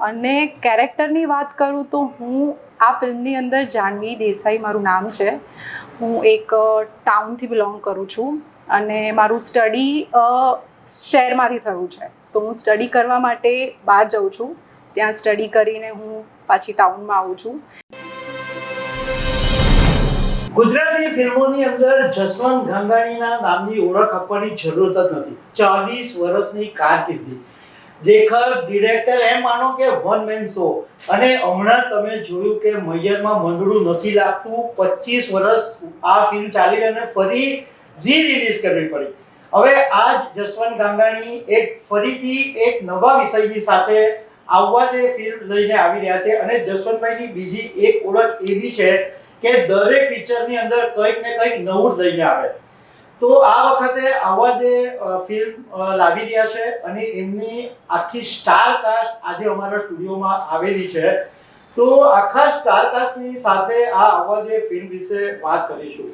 અને કેરેક્ટરની વાત કરું તો હું આ ફિલ્મની અંદર જાહ્નવી દેસાઈ મારું નામ છે. હું એક ટાઉનથી બિલોંગ કરું છું અને મારું સ્ટડી શહેરમાંથી થયું છે. તો હું સ્ટડી કરવા માટે બહાર જાઉં છું. ત્યાં સ્ટડી કરીને હું પાછી ટાઉનમાં આવું છું. ગુજરાતી ફિલ્મોની અંદર જસવંત ગંગાણીના નામની ઓળખ આપવાની જરૂર જ નથી. 40 વર્ષની કારકિર્દી, લેખક, ડિરેક્ટર, એમ માનો કે વન મેન શો. અને હમણાં તમે જોયું કે મૈયરમાં મંદડું નથી લાગતું. 25 વર્ષ આ ફિલ્મ ચાલી અને ફરી રી-રિલીઝ કરવી પડી. હવે આજ જસવંત ગંગાણી ફરીથી એક નવા વિષયની સાથે આવવા દે ફિલ્મ લઈને આવી રહ્યા છે. અને જસવંતભાઈની બીજી એક ઓળખ એવી છે કે દરેક પિક્ચરની અંદર કંઈક ને કંઈક નવું જ લઈને આવે. તો આ વખતે આવવા દે ફિલ્મ લાવી રહ્યા છે અને એમની આખી સ્ટાર કાસ્ટ આજે અમારા સ્ટુડિયોમાં આવેલી છે. તો આખા સ્ટાર કાસ્ટની સાથે આ આવવા દે ફિલ્મ વિશે વાત કરીશું.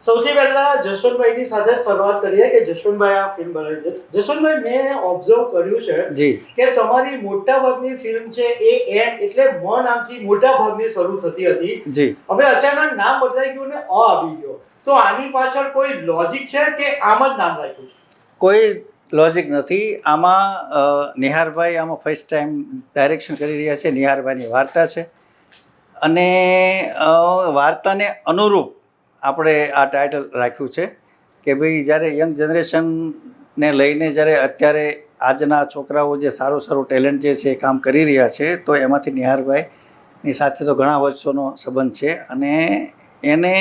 સૌથી પહેલા જસવંતભાઈની સાથે શરૂઆત કરીએ કે જસવંતભાઈ આ ફિલ્મ બનાવી છે. જસવંતભાઈ, મેં ઓબ્ઝર્વ કર્યું છે કે તમારી મોટાભાગની ફિલ્મ છે એ એમ એટલે મ નામથી મોટાભાગની શરૂ થતી હતી. હવે અચાનક નામ બદલાઈ ગયું ને અ આવી ગયો. તો આની પાછળ કોઈ લોજિક છે કે આમ જ નામ રાખ્યું છે? કોઈ લોજિક નથી આમાં. નિહારભાઈ આમાં ફર્સ્ટ ટાઈમ ડાયરેક્શન કરી રહ્યા છે. નિહારભાઈની વાર્તા છે અને વાર્તાને અનુરૂપ આપણે આ ટાઇટલ રાખ્યું છે કે ભાઈ જ્યારે યંગ જનરેશનને લઈને જ્યારે અત્યારે આજના છોકરાઓ જે સારું સારું ટેલેન્ટ જે છે એ કામ કરી રહ્યા છે, તો એમાંથી નિહારભાઈની સાથે તો ઘણા વર્ષોનો સંબંધ છે અને એને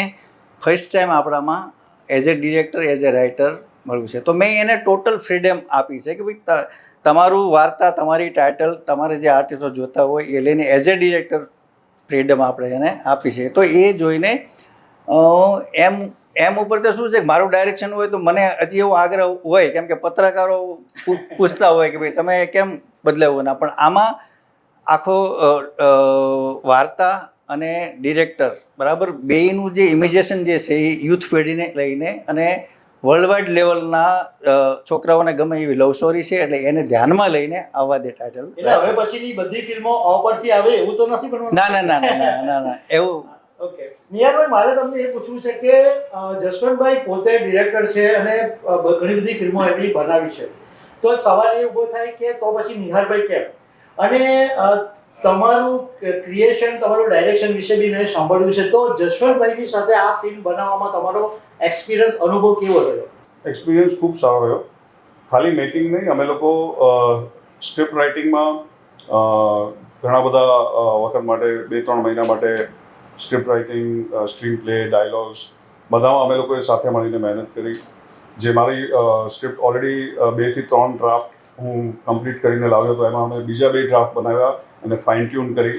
ફર્સ્ટ ટાઈમ આપણામાં as a director, as a writer મળ્યું છે. તો મેં એને ટોટલ ફ્રીડમ આપી છે કે ભાઈ તમારું વાર્તા, તમારી ટાઇટલ, તમારે જે આર્ટિસ્ટો જોતા હોય એ લઈને એઝ એ ડિરેક્ટર ફ્રીડમ આપણે એને આપી છે. તો એ જોઈને એમ ઉપર તો શું છે કે મારું ડાયરેક્શન હોય તો મને હજી એવો આગ્રહ હોય, કેમ કે પત્રકારો પૂછતા હોય કે ભાઈ તમે કેમ બદલાવું ના. પણ આમાં આખો વાર્તા અને ડિરેક્ટર બરાબર બેયનું જે ઇમેજિનેશન જે છે એ યુથ પેઢીને લઈને અને વર્લ્ડ વાઇડ લેવલના છોકરાઓને ગમે એવી લવ સ્ટોરી છે, એટલે એને ધ્યાનમાં લઈને આવવા દે ટાઇટલ. એટલે હવે પછીની બધી ફિલ્મો અ પરથી આવે એવું તો નથી બનવાનું? ના ના ના ના ના ના એવું. ઓકે નિહારભાઈ, મારે તમને એ પૂછવું છે કે જસવંતભાઈ પોતે ડિરેક્ટર છે અને ઘણી બધી ફિલ્મો એમની બનાવી છે. તો એક સવાલ એ ઊભો થાય કે તો પછી નિહારભાઈ કેમ? અને તમારું ક્રિએશન, તમારું ડાયરેક્શન વિશે બી મેં સાંભળ્યું છે. તો જસવંતભાઈની સાથે આ ફિલ્મ બનાવવામાં તમારો એક્સપિરિયન્સ, અનુભવ કેવો રહ્યો? એક્સપિરિયન્સ ખૂબ સારો રહ્યો. ખાલી મેકિંગ નહીં, અમે લોકો સ્ક્રિપ્ટ રાઇટિંગમાં ઘણા બધા વખત માટે 2-3 મહિના માટે script writing, screen play, dialogues બધામાં અમે લોકોએ સાથે મળીને મહેનત કરી. જે મારી સ્ક્રિપ્ટ ઓલરેડી 2 થી 3 ડ્રાફ્ટ હું કમ્પ્લીટ કરીને લાવ્યો હતો, એમાં અમે બીજા 2 ડ્રાફ્ટ બનાવ્યા અને ફાઇન ટ્યુન કરી.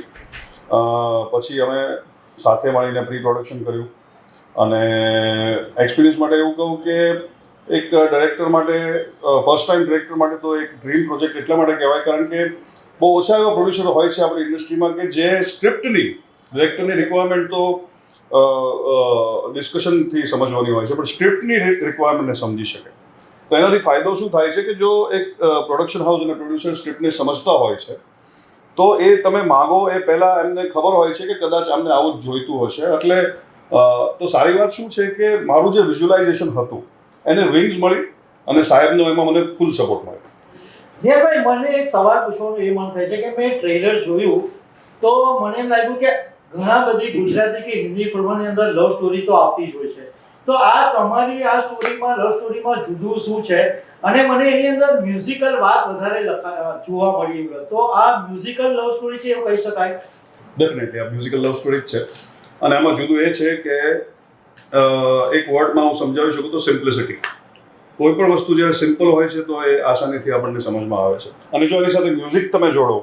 પછી અમે સાથે મળીને પ્રી પ્રોડક્શન કર્યું. અને એક્સપિરિયન્સ માટે એવું કહું કે એક ડાયરેક્ટર માટે, ફર્સ્ટ ટાઈમ ડાયરેક્ટર માટે તો એક ડ્રીમ પ્રોજેક્ટ એટલા માટે કહેવાય કારણ કે બહુ ઓછા એવા પ્રોડ્યુસરો હોય છે આપણી ઇન્ડસ્ટ્રીમાં કે જે સ્ક્રિપ્ટની, ડિરેક્ટરની રિક્વાયરમેન્ટ તો ડિસ્કશનથી સમજવાની હોય છે, પણ સ્ક્રિપ્ટની રિક્વાયરમેન્ટને સમજી શકે. તો એનાથી ફાયદો શું થાય છે કે જો એક પ્રોડક્શન હાઉસ અને પ્રોડ્યુસર સ્ક્રિપ્ટને સમજતા હોય છે તો એ તમે માગો એ પહેલાં એમને ખબર હોય છે કે કદાચ અમને આવું જ જોઈતું હશે. એટલે તો સારી વાત શું છે કે મારું જે વિઝ્યુલાઇઝેશન હતું એને વિંગ્સ મળી અને સાહેબનો એમાં મને ફૂલ સપોર્ટ મળ્યો. નિહારભાઈ, મને એક સવાલ પૂછવાનું એ મન થાય છે કે મેં ટ્રેલર જોયું તો મને એમ લાગ્યું કે ઘણા બધી ગુજરાતી કે હિન્દી ફિલ્મોની અંદર લવ સ્ટોરી તો આવતી જ હોય છે. તો આ તમારી આ સ્ટોરીમાં, લવ સ્ટોરીમાં જુદું શું છે? અને મને એની અંદર મ્યુઝિકલ વાત વધારે જોવા મળી. તો આ મ્યુઝિકલ લવ સ્ટોરી છે એવું કહી શકાય? ડેફિનેટલી આ મ્યુઝિકલ લવ સ્ટોરી જ છે. અને એમાં જુદું એ છે કે એક વર્ડમાં હું સમજાવી શકું તો સિમ્પ્લિસિટી. કોઈ પણ વસ્તુ જ્યારે સિમ્પલ હોય છે તો એ આસાનીથી આપણને સમજમાં આવે છે. અને જો એની સાથે મ્યુઝિક તમે જોડો,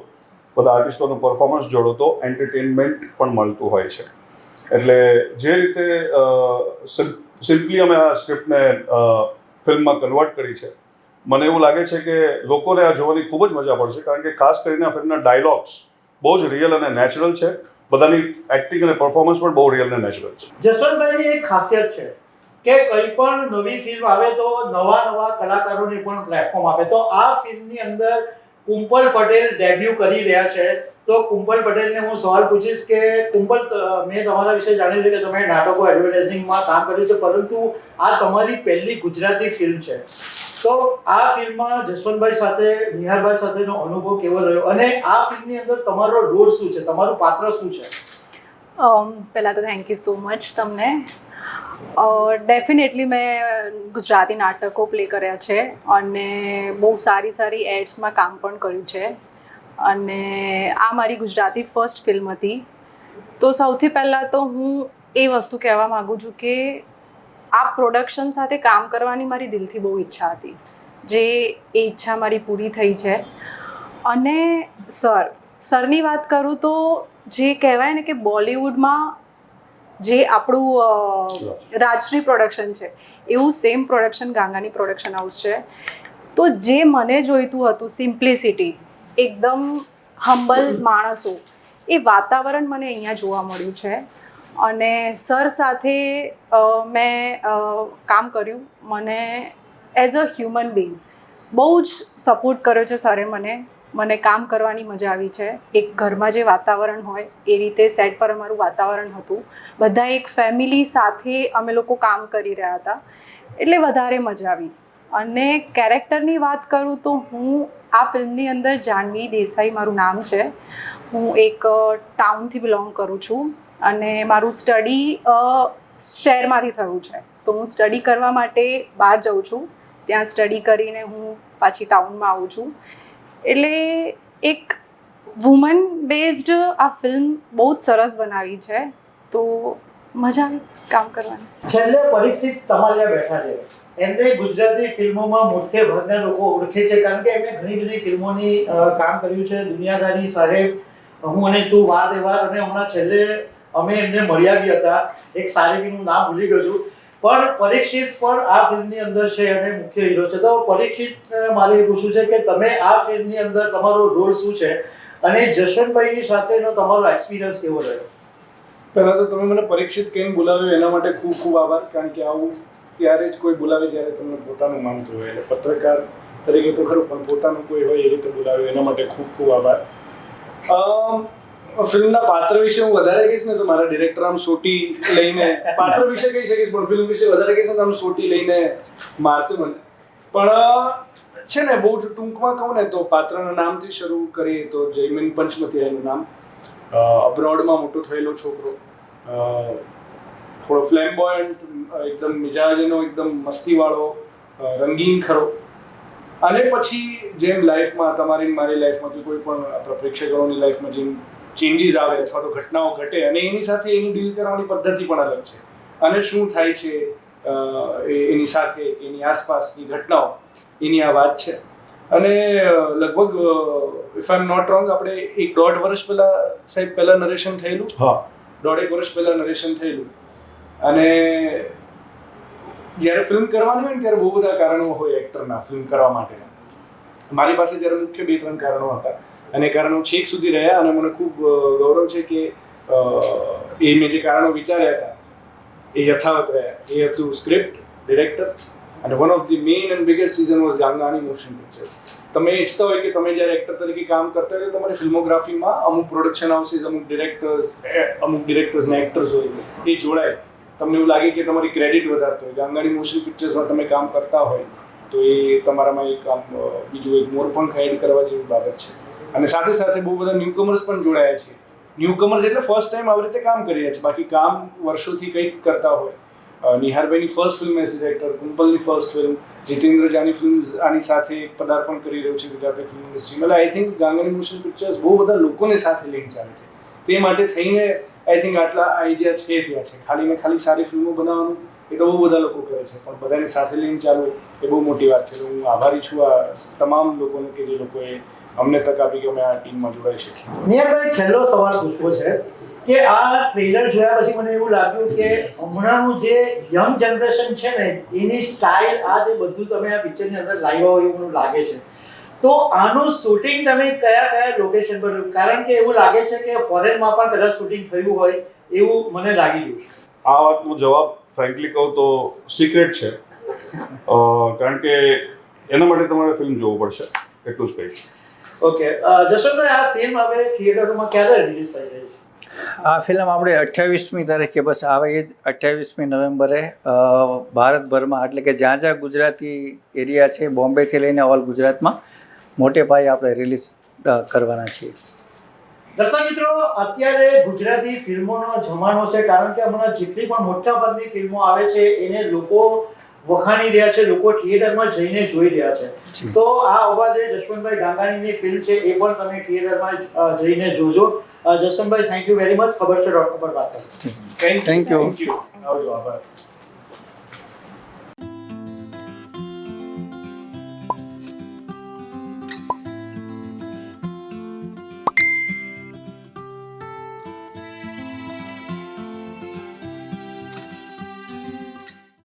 બધા આર્ટિસ્ટોનું પરફોર્મન્સ જોડો તો એન્ટરટેનમેન્ટ પણ મળતું હોય છે. એટલે જે રીતે સિમ્પલી અમે આ સ્ક્રિપ્ટને ફિલ્મમાં કન્વર્ટ કરી છે, મને એવું લાગે છે કે લોકોને આ જોવાની ખૂબ જ મજા પડશે કારણ કે ખાસ કરીને આ ફિલ્મના ડાયલોગ્સ બહુ જ રિયલ અને નેચરલ છે. બધાની એક્ટિંગ અને પરફોર્મન્સ પણ બહુ રિયલ અને નેચરલ છે. જસવંતભાઈની એક ખાસિયત છે કે કંઈ પણ નવી ફિલ્મ આવે તો નવા કલાકારોને પણ પ્લેટફોર્મ આપે. તો આ ફિલ્મની અંદર કુંપલ પટેલ ડેબ્યુ કરી રહ્યા છે. તો કુંપલ પટેલને હું સવાલ પૂછીશ કે કુંપલ, મેં તમારા વિશે જાણ્યું છે કે તમે નાટકો એડવર્ટાઇઝિંગમાં કામ કર્યું છે, પરંતુ આ તમારી પહેલી ગુજરાતી ફિલ્મ છે. તો આ ફિલ્મમાં જસવંતભાઈ સાથે, નિહારભાઈ સાથેનો અનુભવ કેવો રહ્યો અને આ ફિલ્મની અંદર તમારો રોલ શું છે, તમારું પાત્ર શું છે? પહેલાં તો થેન્ક યુ સો મચ તમને. ડેફિનેટલી મેં ગુજરાતી નાટકો પ્લે કર્યા છે અને બહુ સારી સારી એડ્સમાં કામ પણ કર્યું છે અને આ મારી ગુજરાતી ફર્સ્ટ ફિલ્મ હતી. તો સૌથી પહેલાં તો હું એ વસ્તુ કહેવા માગું છું કે આ પ્રોડક્શન સાથે કામ કરવાની મારી દિલથી બહુ ઈચ્છા હતી, જે એ ઈચ્છા મારી પૂરી થઈ છે. અને સરની વાત કરું તો જે કહેવાય ને કે બોલિવૂડમાં જે આપણું રાજશ્રી પ્રોડક્શન છે એવું સેમ પ્રોડક્શન ગાંગાની પ્રોડક્શન હાઉસ છે. તો જે મને જોઈતું હતું, સિમ્પ્લિસિટી, એકદમ હમ્બલ માણસો, એ વાતાવરણ મને અહીંયા જોવા મળ્યું છે. અને સર સાથે મેં કામ કર્યું. મને એઝ અ હ્યુમન બિંગ બહુ જ સપોર્ટ કર્યો છે સરે. મને કામ કરવાની મજા આવી છે. એક ઘરમાં જે વાતાવરણ હોય એ રીતે સેટ પર અમારું વાતાવરણ હતું. બધા એક ફેમિલી સાથે અમે લોકો કામ કરી રહ્યા હતા, એટલે વધારે મજા આવી. અને કેરેક્ટરની વાત કરું તો હું આ ફિલ્મની અંદર જાનવી દેસાઈ મારું નામ છે. હું એક ટાઉનથી બિલોંગ કરું છું અને મારું સ્ટડી શહેરમાંથી થયું છે. તો હું સ્ટડી કરવા માટે બહાર જાઉં છું, ત્યાં સ્ટડી કરીને હું પાછી ટાઉનમાં આવું છું. એટલે એક વુમન બેઝડ આ ફિલ્મ બહુ જ સરસ બનાવી છે. તો મજા આવી કામ કરવાની. છેલ્લે પરીક્ષિત તમારે બેઠા છે, એમને ગુજરાતી ફિલ્મોમાં મોટે ભાગના લોકો ઓળખે છે કારણ કે એમણે ઘણી બધી ફિલ્મોની કામ કર્યું છે. દુનિયાદારી, સાહેબ, હું અને તું, વાર તહેવાર, અને હમણાં છેલ્લે અમે એમને મળ્યા બી હતા. એક સારી ફિલ્મનું નામ ભૂલી ગયો છું, પણ પરીક્ષિત પણ આ ફિલ્મની અંદર છે અને મુખ્ય હીરો છે. તો પરીક્ષિત, મારે એ પૂછવું છે કે તમે આ ફિલ્મની અંદર તમારો રોલ શું છે અને જશવંતભાઈની સાથેનો તમારો એક્સપિરિયન્સ કેવો રહ્યો? પહેલાં તો તમે મને પરીક્ષિત કહીને બોલાવ્યો એના માટે ખૂબ ખૂબ આભાર. કારણ કે આવું ત્યારે જ કોઈ બોલાવે જ્યારે તમને પોતાનું માનતું હોય. એટલે પત્રકાર તરીકે તો ખરું, પણ પોતાનું કોઈ હોય એ રીતે બોલાવ્યો એના માટે ખૂબ ખૂબ આભાર. ફિલ્મના પાત્ર વિશે હું વધારે કહીશ ને તો મારા ડિરેક્ટર આમ સોટી લઈને, પાત્ર વિશે કહી શકીશ પણ ફિલ્મ વિશે વધારે કહીશ ને તો આમ સોટી લઈને મારશે મને. પણ છે ને, બહુ જ ટૂંકમાં કહું ને તો પાત્રના નામથી શરૂ કરીએ તો જયમીન પંચમતી એનું નામ. અબ્રોડમાં મોટો થયેલો છોકરો, થોડો ફ્લેમ્બોયન્ટ, એકદમ મિજાજનો, એકદમ મસ્તીવાળો, રંગીન ખરો. અને પછી જેમ લાઈફમાં, તમારી મારી લાઈફમાંથી કોઈ પણ આપણા પ્રેક્ષકોની લાઈફમાં જેમ ચેન્જીસ આવે અથવા તો ઘટનાઓ ઘટે અને એની સાથે એની ડીલ કરવાની પદ્ધતિ પણ અલગ છે. અને શું થાય છે એની સાથે, એની આસપાસની ઘટનાઓ, એની આ વાત છે. અને લગભગ if I am not wrong, આપણે 1.5 વર્ષ પહેલા નરેશન થયેલું. 1.5 વર્ષ પહેલા નરેશન થયેલું. અને જ્યારે ફિલ્મ કરવાની હોય ને ત્યારે બહુ બધા કારણો હોય એક્ટરના ફિલ્મ કરવા માટેના. મારી પાસે જ્યારે મુખ્ય 2-3 કારણો હતા અને કારણો છેક સુધી રહ્યા. અને મને ખૂબ ગૌરવ છે કે એ મેં જે કારણો વિચાર્યા હતા એ યથાવત રહ્યા. એ હતું સ્ક્રિપ્ટ, ડિરેક્ટર, અને one of the main and biggest reason was ગાંગાની મોશન પિક્ચર્સ. તમે ઈચ્છતા હોય કે તમે જ્યારે એક્ટર તરીકે કામ કરતા હોય તો તમારી ફિલ્મોગ્રાફીમાં અમુક પ્રોડક્શન હાઉસીસ, અમુક ડિરેક્ટર્સ ને એક્ટર્સ હોય એ જોડાય. તમને એવું લાગે કે તમારી ક્રેડિટ વધારતો હોય. ગાંગાની મોશન પિક્ચર્સમાં તમે કામ કરતા હોય તો એ તમારામાં એક આમ બીજું એક મોરપંખ એડ કરવા જેવી બાબત છે. અને સાથે સાથે બહુ બધા ન્યૂકમર્સ પણ જોડાયા છે. ન્યૂકમર્સ એટલે ફર્સ્ટ ટાઈમ આવી રીતે કામ કરી રહ્યા છે, બાકી કામ વર્ષોથી કંઈક કરતા હોય. નિહારભાઈની ફર્સ્ટ ફિલ્મ એઝ ડિરેક્ટર, કુંપલની first film, Jitendra Jani film આની સાથે પદાર્પણ કરી રહ્યું છે ગુજરાતી ફિલ્મ ઇન્ડસ્ટ્રીમાં. એટલે આઈ થિંક ગાંગાની મોશન પિક્ચર્સ બહુ બધા લોકોને સાથે લઈને ચાલે છે. તે માટે થઈને આઈ થિંક આટલા આઈડિયા છે ત્યાં છે. ખાલી ને ખાલી સારી ફિલ્મો બનાવવાનું એ તો બહુ બધા લોકો કરે છે, પણ બધાને સાથે લઈને ચાલવું એ બહુ મોટી વાત છે. હું આભારી છું આ તમામ લોકોને કે જે લોકોએ અમને તક આપી કે અમે આ ટીમમાં જોડાઈ શકીએ. નિયરભાઈ, છેલ્લો સવાલ પૂછવો છે કે આ ટ્રેલર જોયા પછી મને એવું લાગ્યું કે હમણાંનું જે યંગ જનરેશન છે ને એની સ્ટાઇલ, આ તે બધું તમે આ પિક્ચરની અંદર લાવ્યા હોય એવું મને લાગે છે. તો આનું શૂટિંગ તમે કયા લોકેશન પર, કારણ કે એવું લાગે છે કે ફોરેનમાં પણ કદાચ શૂટિંગ થયું હોય એવું મને લાગી રહ્યું છે. આ વાતનો જવાબ ફ્રેન્કલી કહું તો સિક્રેટ છે. કારણ કે એના માટે તમારે ફિલ્મ જોવું પડશે, એટલું જ કહીશ. ઓકે જશવંતભાઈ, આ ફિલ્મ હવે થિયેટરોમાં ક્યારે રિલીઝ થઈ રહી છે? આ ફિલ્મ આપણે 28મી તારીખે બસ આવે એ જ 28મી નવેમ્બરે ભારતભરમાં, એટલે કે જ્યાં જ્યાં ગુજરાતી એરિયા છે, બોમ્બેથી લઈને ઓલ ગુજરાતમાં મોટે પાયે આપણે રિલીઝ કરવાના છીએ. દર્શક મિત્રો, અત્યારે ગુજરાતી ફિલ્મોનો જમાનો છે, કારણ કે હમણાં જેટલી પણ મોટાભાગની ફિલ્મો આવે છે એને લોકો વખાણી રહ્યા છે, લોકો થિયેટરમાં જઈને જોઈ રહ્યા છે. તો આ અવાજે જશવંતભાઈ ગાંગાણીની ફિલ્મ છે એ પણ તમે થિયેટરમાં જઈને જોજો. Jashvantbhai, thank you very much. ખબર છે .com પર વાત કરો. Thank you. આવજો, આભાર.